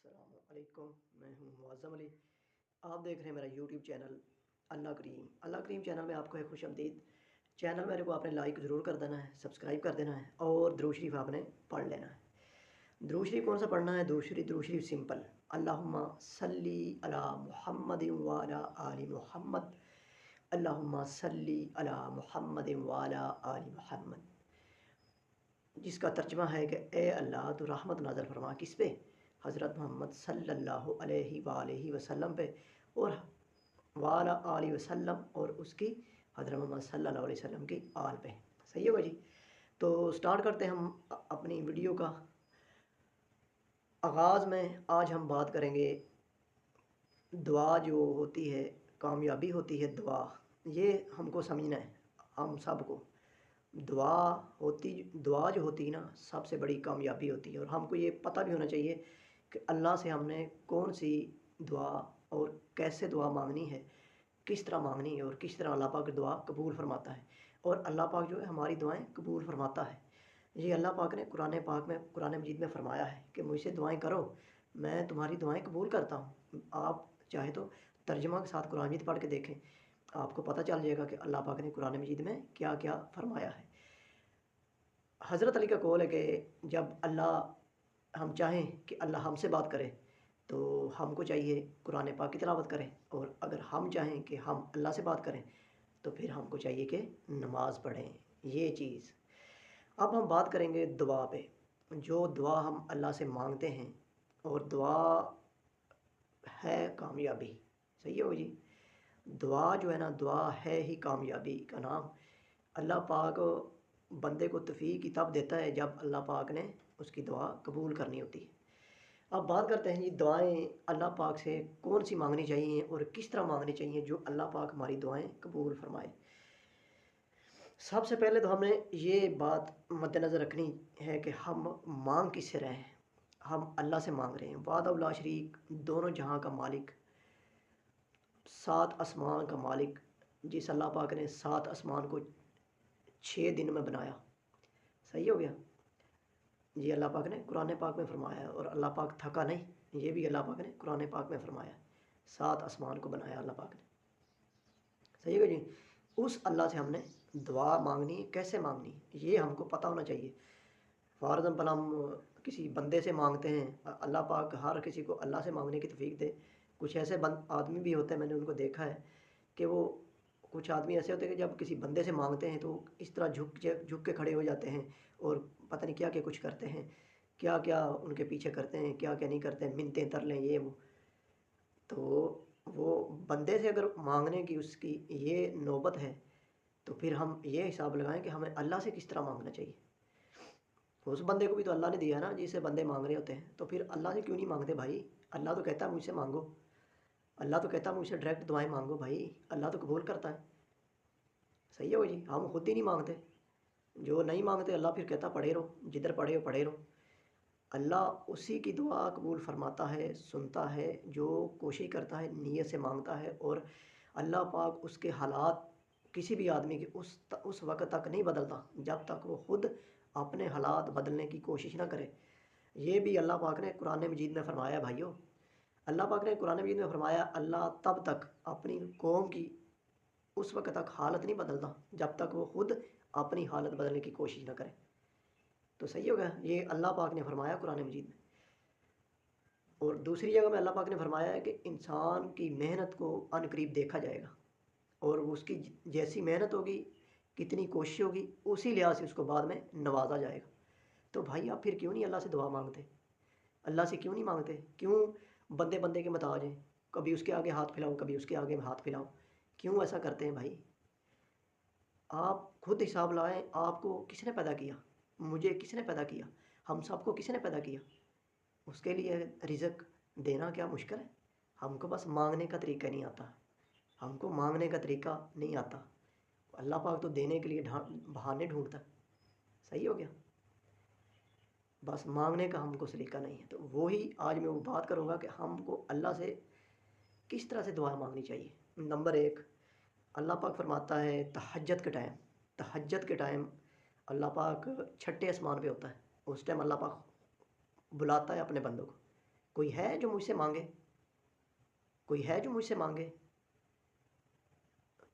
السلام علیکم، میں ہوں معظم علی۔ آپ دیکھ رہے ہیں میرا یوٹیوب چینل اللہ کریم چینل میں آپ کو ہے خوش آمدید۔ چینل میرے کو آپ نے لائک ضرور کر دینا ہے، سبسکرائب کر دینا ہے اور درود شریف آپ نے پڑھ لینا ہے۔ درود شریف کون سا پڑھنا ہے؟ درود شریف سمپل، اللہم صلی علی محمد وعلی آل محمد، اللہم صلی علی محمد وعلی آل محمد، جس کا ترجمہ ہے کہ اے اللہ تو رحمت نازل فرما کس پہ؟ حضرت محمد صلی اللہ علیہ وآلہ وسلم پہ، اور وعلیٰ آلہ وسلم، اور اس کی حضرت محمد صلی اللہ علیہ وسلم کی آل پہ۔ صحیح ہوگا جی؟ تو سٹارٹ کرتے ہیں ہم اپنی ویڈیو کا آغاز میں۔ آج ہم بات کریں گے دعا جو ہوتی ہے، کامیابی ہوتی ہے دعا، یہ ہم کو سمجھنا ہے، ہم سب کو۔ دعا جو ہوتی ہے نا، سب سے بڑی کامیابی ہوتی ہے، اور ہم کو یہ پتہ بھی ہونا چاہیے کہ اللہ سے ہم نے کون سی دعا اور کیسے دعا مانگنی ہے، کس طرح مانگنی ہے، اور کس طرح اللہ پاک دعا قبول فرماتا ہے، اور اللہ پاک جو ہے ہماری دعائیں قبول فرماتا ہے۔ یہ اللہ پاک نے قرآن مجید میں فرمایا ہے کہ مجھ سے دعائیں کرو، میں تمہاری دعائیں قبول کرتا ہوں۔ آپ چاہے تو ترجمہ کے ساتھ قرآن مجید پڑھ کے دیکھیں، آپ کو پتہ چل جائے گا کہ اللہ پاک نے قرآن مجید میں کیا کیا فرمایا ہے۔ حضرت علی کا قول ہے کہ جب ہم چاہیں کہ اللہ ہم سے بات کرے تو ہم کو چاہیے قرآن پاک کی تلاوت کریں، اور اگر ہم چاہیں کہ ہم اللہ سے بات کریں تو پھر ہم کو چاہیے کہ نماز پڑھیں۔ یہ چیز اب ہم بات کریں گے دعا پہ، جو دعا ہم اللہ سے مانگتے ہیں، اور دعا ہے کامیابی۔ صحیح ہو جی؟ دعا جو ہے نا، دعا ہے ہی کامیابی کا نام۔ اللہ پاک بندے کو توفیق تب دیتا ہے جب اللہ پاک نے اس کی دعا قبول کرنی ہوتی ہے۔ اب بات کرتے ہیں جی دعائیں اللہ پاک سے کون سی مانگنی چاہیے اور کس طرح مانگنی چاہیے جو اللہ پاک ہماری دعائیں قبول فرمائے۔ سب سے پہلے تو ہم نے یہ بات مد نظر رکھنی ہے کہ ہم مانگ کس سے رہے ہیں۔ ہم اللہ سے مانگ رہے ہیں، وحدہ لا شریک، دونوں جہاں کا مالک، 7 آسمان کا مالک، جس اللہ پاک نے 7 آسمان کو 6 دن میں بنایا۔ صحیح ہو گیا جی؟ اللہ پاک نے قرآن پاک میں فرمایا ہے، اور اللہ پاک تھکا نہیں، یہ بھی اللہ پاک نے قرآن پاک میں فرمایا ہے، 7 آسمان کو بنایا اللہ پاک نے۔ صحیح ہے جی؟ اس اللہ سے ہم نے دعا مانگنی ہے، کیسے مانگنی ہے یہ ہم کو پتہ ہونا چاہیے۔ فار ایگزامپل ہم کسی بندے سے مانگتے ہیں، اللہ پاک ہر کسی کو اللہ سے مانگنے کی توفیق دے۔ کچھ ایسے آدمی بھی ہوتے ہیں، میں نے ان کو دیکھا ہے کہ وہ کچھ آدمی ایسے ہوتے ہیں کہ جب کسی بندے سے مانگتے ہیں تو اس طرح جھک کے کھڑے ہو جاتے ہیں، اور پتہ نہیں کیا کیا کچھ کرتے ہیں، کیا کیا ان کے پیچھے کرتے ہیں، کیا کیا نہیں کرتے ہیں، منتیں تر لیں یہ وہ۔ تو وہ بندے سے اگر مانگنے کی اس کی یہ نوبت ہے تو پھر ہم یہ حساب لگائیں کہ ہمیں اللہ سے کس طرح مانگنا چاہیے۔ اس بندے کو بھی تو اللہ نے دیا نا جسے بندے مانگ رہے ہوتے ہیں، تو پھر اللہ سے کیوں نہیں مانگتے بھائی؟ اللہ تو کہتا ہے مجھ سے مانگو، اللہ تو کہتا ہے مجھ سے ڈائریکٹ دعائیں مانگو بھائی، اللہ تو قبول کرتا ہے۔ صحیح ہو جی؟ ہم خود ہی نہیں مانگتے، جو نہیں مانگتے اللہ پھر کہتا پڑھے رہو، جدھر پڑھے ہو پڑھے رہو۔ اللہ اسی کی دعا قبول فرماتا ہے، سنتا ہے، جو کوشش کرتا ہے، نیت سے مانگتا ہے، اور اللہ پاک اس کے حالات کسی بھی آدمی کے اس وقت تک نہیں بدلتا جب تک وہ خود اپنے حالات بدلنے کی کوشش نہ کرے۔ یہ بھی اللہ پاک نے قرآن مجید میں فرمایا بھائیو۔ اللہ پاک نے قرآن مجید میں فرمایا اللہ تب تک اپنی قوم کی اس وقت تک حالت نہیں بدلتا جب تک وہ خود اپنی حالت بدلنے کی کوشش نہ کرے۔ تو صحیح ہوگا، یہ اللہ پاک نے فرمایا قرآن مجید میں۔ اور دوسری جگہ میں اللہ پاک نے فرمایا ہے کہ انسان کی محنت کو ان قریب دیکھا جائے گا، اور اس کی جیسی محنت ہوگی، کتنی کوشش ہوگی، اسی لحاظ سے اس کو بعد میں نوازا جائے گا۔ تو بھائی آپ پھر کیوں نہیں اللہ سے دعا مانگتے؟ اللہ سے کیوں نہیں مانگتے؟ کیوں بندے کے محتاج ہیں؟ کبھی اس کے آگے ہاتھ پھیلاؤ، کبھی اس کے آگے ہاتھ پھیلاؤ، کیوں ایسا کرتے ہیں بھائی؟ آپ خود حساب لائیں، آپ کو کس نے پیدا کیا؟ مجھے کس نے پیدا کیا؟ ہم سب کو کس نے پیدا کیا؟ اس کے لیے رزق دینا کیا مشکل ہے؟ ہم کو بس مانگنے کا طریقہ نہیں آتا، ہم کو مانگنے کا طریقہ نہیں آتا۔ اللہ پاک تو دینے کے لیے بہانے ڈھونڈتا ہے۔ صحیح ہو گیا؟ بس مانگنے کا ہم کو سلیقہ نہیں ہے۔ تو وہی آج میں وہ بات کروں گا کہ ہم کو اللہ سے کس طرح سے دعا مانگنی چاہیے۔ نمبر 1، اللہ پاک فرماتا ہے تہجد کے ٹائم اللہ پاک چھٹے آسمان پہ ہوتا ہے، اس ٹائم اللہ پاک بلاتا ہے اپنے بندوں کو کوئی ہے جو مجھ سے مانگے؟ کوئی ہے جو مجھ سے مانگے؟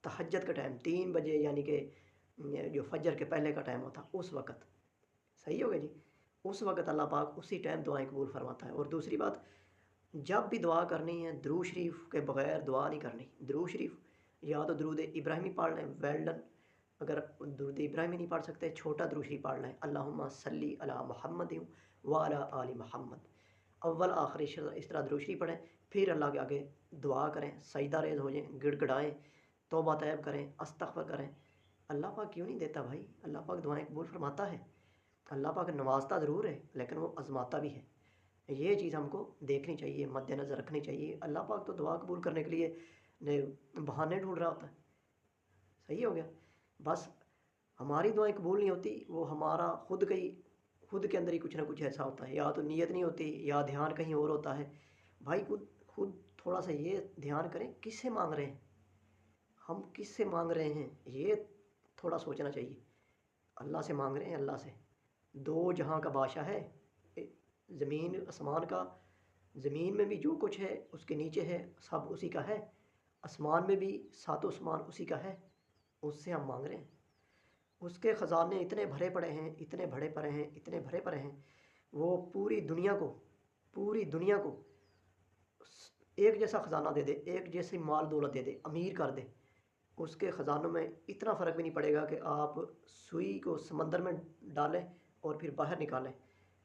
تہجد کا ٹائم 3 بجے، یعنی کہ جو فجر کے پہلے کا ٹائم ہوتا اس وقت، صحیح ہو گیا جی، اس وقت اللہ پاک اسی ٹائم دعائیں قبول فرماتا ہے۔ اور دوسری بات، جب بھی دعا کرنی ہے درود شریف کے بغیر دعا نہیں کرنی۔ درود شریف یا تو درود ابراہیمی پڑھ لیں، ویل ڈن۔ اگر درود ابراہیمی نہیں پڑھ سکتے، چھوٹا درود شریف پڑھ لیں، اللہم صلی علی محمد وعلی آل محمد، اول آخر اس طرح درود شریف پڑھیں، پھر اللہ کے آگے دعا کریں، سجدہ ریز ہو جائیں، گڑ گڑائیں، توبہ طیب کریں، استغفار کریں۔ اللہ پاک کیوں نہیں دیتا بھائی؟ اللہ پاک دعائیں قبول فرماتا ہے۔ اللہ پاک نوازتا ضرور ہے لیکن وہ آزماتا بھی ہے۔ یہ چیز ہم کو دیکھنی چاہیے، مد نظر رکھنی چاہیے۔ اللہ پاک تو دعا قبول کرنے کے لیے بہانے ڈھونڈ رہا ہوتا ہے، صحیح ہو گیا۔ بس ہماری دعائیں قبول نہیں ہوتی، وہ ہمارا خود کے اندر ہی کچھ نہ کچھ ایسا ہوتا ہے، یا تو نیت نہیں ہوتی یا دھیان کہیں اور ہوتا ہے۔ بھائی خود تھوڑا سا یہ دھیان کریں کس سے مانگ رہے ہیں، ہم کس سے مانگ رہے ہیں، یہ تھوڑا سوچنا چاہیے۔ اللہ سے مانگ رہے ہیں، اللہ سے، دو جہاں کا بادشاہ ہے، زمین آسمان کا، زمین میں بھی جو کچھ ہے اس کے نیچے ہے سب اسی کا ہے، آسمان میں بھی ساتوں آسمان اسی کا ہے، اس سے ہم مانگ رہے ہیں۔ اس کے خزانے اتنے بھرے پڑے ہیں، اتنے بھرے پڑے ہیں، اتنے بھرے پڑے ہیں، وہ پوری دنیا کو ایک جیسا خزانہ دے دے، ایک جیسی مال دولت دے دے، امیر کر دے، اس کے خزانوں میں اتنا فرق بھی نہیں پڑے گا کہ آپ سوئی کو سمندر میں ڈالیں اور پھر باہر نکالیں،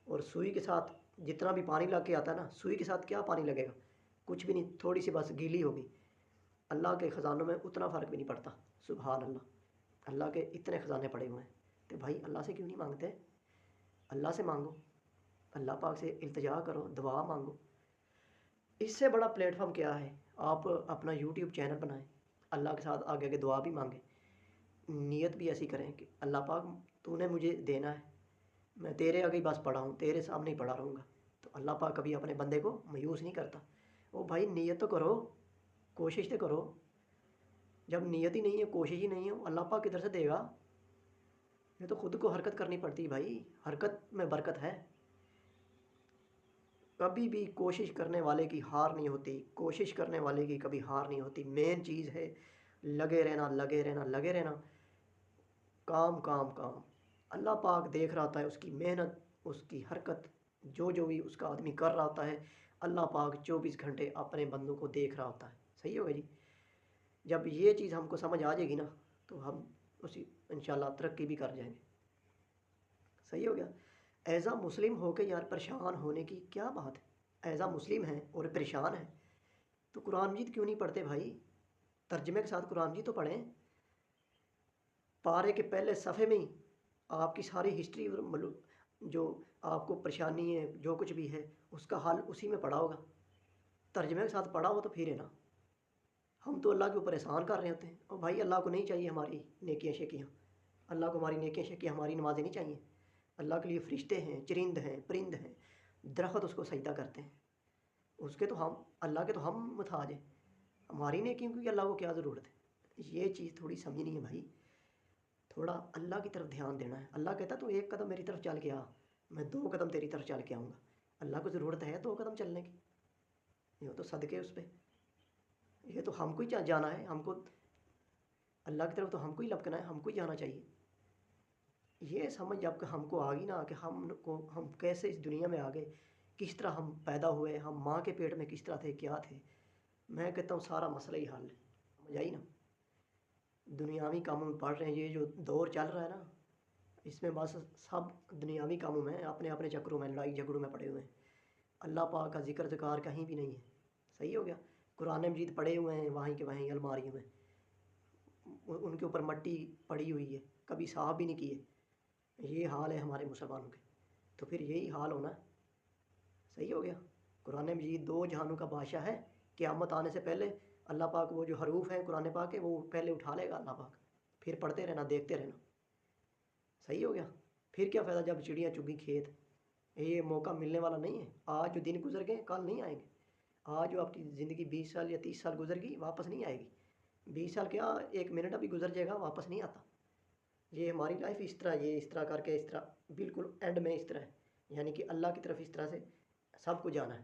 اور سوئی کے ساتھ جتنا بھی پانی لگ کے آتا ہے نا، سوئی کے ساتھ کیا پانی لگے گا؟ کچھ بھی نہیں، تھوڑی سی بس گیلی ہوگی۔ اللہ کے خزانوں میں اتنا فرق بھی نہیں پڑتا، سبحان اللہ۔ اللہ کے اتنے خزانے پڑے ہوئے ہیں، تو بھائی اللہ سے کیوں نہیں مانگتے؟ اللہ سے مانگو، اللہ پاک سے التجا کرو، دعا مانگو۔ اس سے بڑا پلیٹ فارم کیا ہے؟ آپ اپنا یوٹیوب چینل بنائیں، اللہ کے ساتھ آگے کے دعا بھی مانگیں، نیت بھی ایسی کریں کہ اللہ پاک تو نے مجھے دینا ہے، میں تیرے آگے ہی بس پڑھا ہوں، تیرے سامنے ہی پڑھا رہوں گا۔ تو اللہ پاک کبھی اپنے بندے کو مایوس نہیں کرتا۔ وہ بھائی نیت تو کرو، کوشش تو کرو، جب نیت ہی نہیں ہے، کوشش ہی نہیں ہے، اللہ پاک کدھر سے دے گا؟ یہ تو خود کو حرکت کرنی پڑتی بھائی، حرکت میں برکت ہے۔ کبھی بھی کوشش کرنے والے کی ہار نہیں ہوتی، کوشش کرنے والے کی کبھی ہار نہیں ہوتی۔ مین چیز ہے لگے رہنا، لگے رہنا، لگے رہنا، کام کام کام۔ اللہ پاک دیکھ رہا ہوتا ہے اس کی محنت، اس کی حرکت، جو بھی اس کا آدمی کر رہا ہوتا ہے، اللہ پاک 24 گھنٹے اپنے بندوں کو دیکھ رہا ہوتا ہے، صحیح ہوگا جی۔ جب یہ چیز ہم کو سمجھ آ جائے گی نا تو ہم اسی انشاءاللہ ترقی بھی کر جائیں گے، صحیح ہو گیا۔ ایز اے مسلم ہو کے یار پریشان ہونے کی کیا بات ہے؟ ایز اے مسلم ہیں اور پریشان ہیں تو قرآن مجید کیوں نہیں پڑھتے بھائی؟ ترجمے کے ساتھ قرآن مجید تو پڑھیں۔ پارے کے پہلے صفحے میں ہی آپ کی ساری ہسٹری، جو آپ کو پریشانی ہے، جو کچھ بھی ہے، اس کا حل اسی میں پڑھا ہوگا۔ ترجمے کے ساتھ پڑھا ہو تو پھر ہے نا، ہم تو اللہ کے اوپر احسان کر رہے ہوتے ہیں، اور بھائی اللہ کو نہیں چاہیے ہماری نیکیاں شیکیاں، اللہ کو ہماری نیکیاں شیکیاں، ہماری نمازیں نہیں چاہیے۔ اللہ کے لیے فرشتے ہیں، چرند ہیں، پرند ہیں، درخت اس کو سجدہ کرتے ہیں، اس کے تو ہم، اللہ کے تو ہم محتاج ہیں، ہماری نیکیوں کی اللہ کو کیا ضرورت ہے؟ یہ چیز تھوڑی سمجھنی ہے بھائی، تھوڑا اللہ کی طرف دھیان دینا ہے۔ اللہ کہتا تو 1 قدم میری طرف چل کے آ، میں 2 قدم تیری طرف چل کے آؤں گا۔ اللہ کو ضرورت ہے 2 قدم چلنے کی؟ یہ تو صدقے اس پہ، یہ تو ہم کو ہی جانا ہے، ہم کو اللہ کی طرف تو ہم کو ہی لپکنا ہے، ہم کو ہی جانا چاہیے۔ یہ سمجھ جب کہ ہم کو آ گئی نا کہ ہم کیسے اس دنیا میں آ گئے، کس طرح ہم پیدا ہوئے، ہم ماں کے پیٹ میں کس طرح تھے، کیا تھے، میں کہتا ہوں سارا مسئلہ ہی حل ہے، سمجھ آئی نا؟ دنیاوی کاموں میں پڑھ رہے ہیں، یہ جو دور چل رہا ہے نا، اس میں بس سب دنیاوی کاموں میں، اپنے اپنے چکروں میں، لڑائی جھگڑوں میں پڑے ہوئے ہیں، اللہ پاک کا ذکر ذکار کہیں بھی نہیں ہے، صحیح ہو گیا۔ قرآن مجید پڑے ہوئے ہیں وہیں کے وہیں الماریوں میں، ان کے اوپر مٹی پڑی ہوئی ہے، کبھی صاف بھی نہیں کیے۔ یہ حال ہے ہمارے مسلمانوں کے، تو پھر یہی حال ہونا ہے، صحیح ہو گیا۔ قرآن مجید 2 جہانوں کا بادشاہ ہے، قیامت آنے سے پہلے اللہ پاک وہ جو حروف ہیں قرآن پاک کے، وہ پہلے اٹھا لے گا اللہ پاک، پھر پڑھتے رہنا، دیکھتے رہنا، صحیح ہو گیا۔ پھر کیا فائدہ جب چڑیاں چگی کھیت؟ یہ موقع ملنے والا نہیں ہے، آج جو دن گزر گئے کل نہیں آئیں گے، آج جو آپ کی زندگی 20 سال یا 30 سال گزر گئی واپس نہیں آئے گی، 20 سال کیا 1 منٹ ابھی گزر جائے گا، واپس نہیں آتا۔ یہ ہماری لائف اس طرح، یہ اس طرح کر کے، اس طرح بالکل اینڈ میں اس طرح ہے، یعنی کہ اللہ کی طرف اس طرح سے سب کو جانا ہے۔